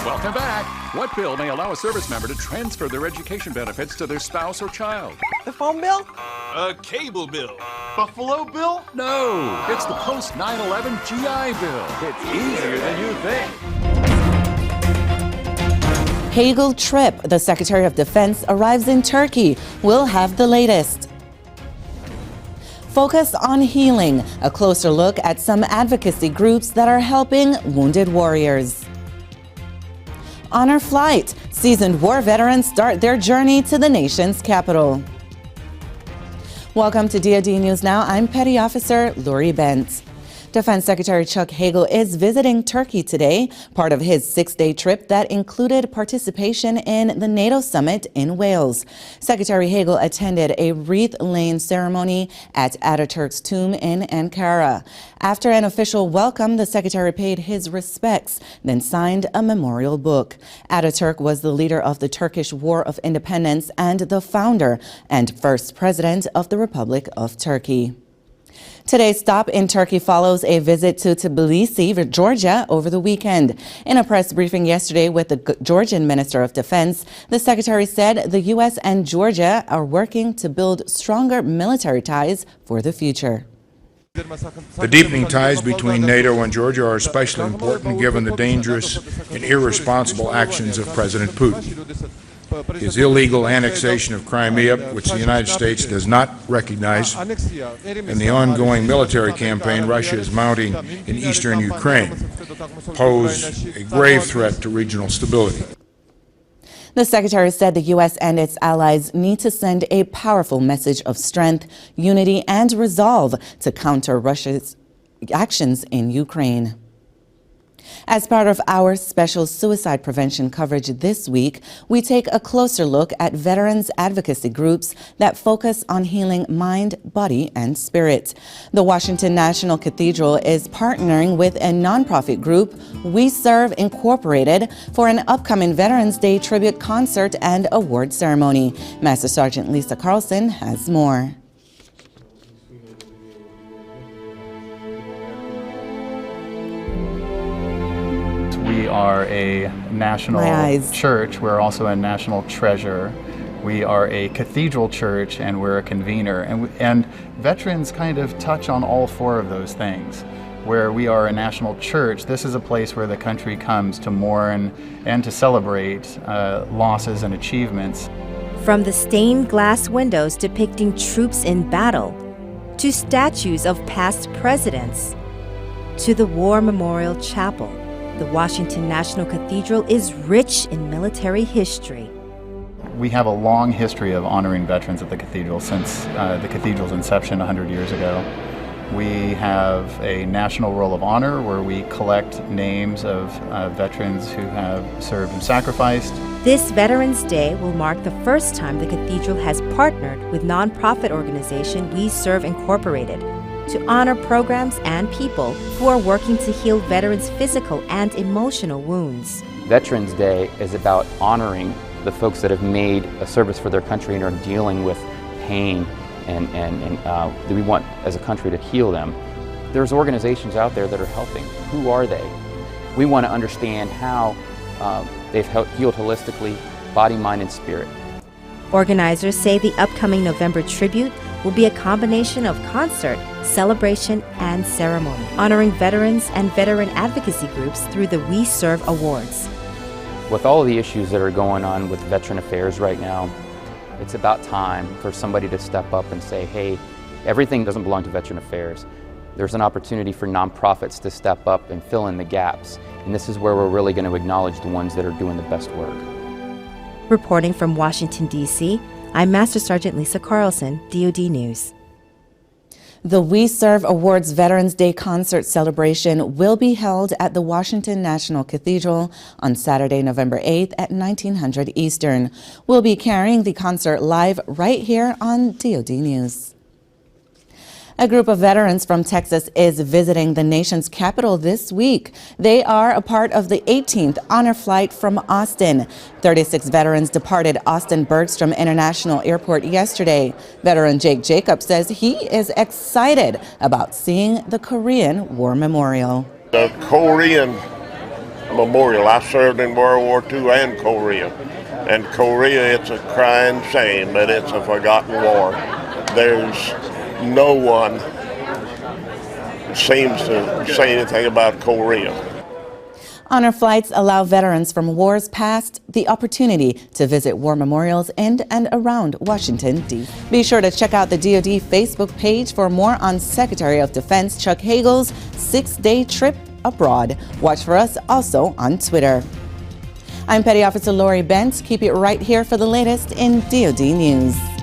Welcome back. What bill may allow a service member to transfer their education benefits to their spouse or child? The phone bill? A cable bill. Buffalo bill? No, it's the post 9/11 GI Bill. It's easier than you think. Hagel trip. The Secretary of Defense arrives in Turkey. We'll have the latest. Focus on healing. A closer look at some advocacy groups that are helping wounded warriors. Honor flight. Seasoned war veterans start their journey to the nation's capital. Welcome to DoD News Now. I'm Petty Officer Lori Bent. Defense Secretary Chuck Hagel is visiting Turkey today, part of his 6-day trip that included participation in the NATO summit in Wales. Secretary Hagel attended a wreath-laying ceremony at Ataturk's tomb in Ankara. After an official welcome, the secretary paid his respects, then signed a memorial book. Ataturk was the leader of the Turkish War of Independence and the founder and first president of the Republic of Turkey. Today's stop in Turkey follows a visit to Tbilisi, Georgia, over the weekend. In a press briefing yesterday with the Georgian Minister of Defense, the secretary said the U.S. and Georgia are working to build stronger military ties for the future. The deepening ties between NATO and Georgia are especially important given the dangerous and irresponsible actions of President Putin. His illegal annexation of Crimea, which the United States does not recognize, and the ongoing military campaign Russia is mounting in eastern Ukraine pose a grave threat to regional stability. The secretary said the U.S. and its allies need to send a powerful message of strength, unity, and resolve to counter Russia's actions in Ukraine. As part of our special suicide prevention coverage this week, we take a closer look at veterans advocacy groups that focus on healing mind, body, and spirit. The Washington National Cathedral is partnering with a nonprofit group, We Serve Incorporated, for an upcoming Veterans Day tribute concert and award ceremony. Master Sergeant Lisa Carlson has more. We are a national church. We're also a national treasure. We are a cathedral church, and we're a convener. And veterans kind of touch on all four of those things. Where we are a national church, this is a place where the country comes to mourn and to celebrate losses and achievements. From the stained glass windows depicting troops in battle, to statues of past presidents, to the War Memorial Chapel, the Washington National Cathedral is rich in military history. We have a long history of honoring veterans at the cathedral since the cathedral's inception 100 years ago. We have a national roll of honor where we collect names of veterans who have served and sacrificed. This Veterans Day will mark the first time the cathedral has partnered with nonprofit organization We Serve Incorporated to honor programs and people who are working to heal veterans' physical and emotional wounds. Veterans Day is about honoring the folks that have made a service for their country and are dealing with pain and we want as a country to heal them. There's organizations out there that are helping. Who are they? We want to understand how they've healed holistically, body, mind, and spirit. Organizers say the upcoming November tribute will be a combination of concert, celebration, and ceremony, honoring veterans and veteran advocacy groups through the We Serve Awards. With all of the issues that are going on with veteran affairs right now, it's about time for somebody to step up and say, hey, everything doesn't belong to veteran affairs. There's an opportunity for nonprofits to step up and fill in the gaps. And this is where we're really going to acknowledge the ones that are doing the best work. Reporting from Washington, D.C., I'm Master Sergeant Lisa Carlson, DoD News. The We Serve Awards Veterans Day concert celebration will be held at the Washington National Cathedral on Saturday, November 8th at 1900 Eastern. We'll be carrying the concert live right here on DoD News. A group of veterans from Texas is visiting the nation's capital this week. They are a part of the 18th honor flight from Austin. 36 veterans departed Austin Bergstrom International Airport yesterday. Veteran Jake Jacobs says he is excited about seeing the Korean War Memorial. The Korean memorial. I served in World War II and Korea. And Korea, it's a crying shame that it's a forgotten war. There's no one seems to say anything about Korea. Honor flights allow veterans from wars past the opportunity to visit war memorials in and around Washington, D.C. Be sure to check out the DoD Facebook page for more on Secretary of Defense Chuck Hagel's 6-day trip abroad. Watch for us also on Twitter. I'm Petty Officer Lori Bentz. Keep it right here for the latest in DoD News.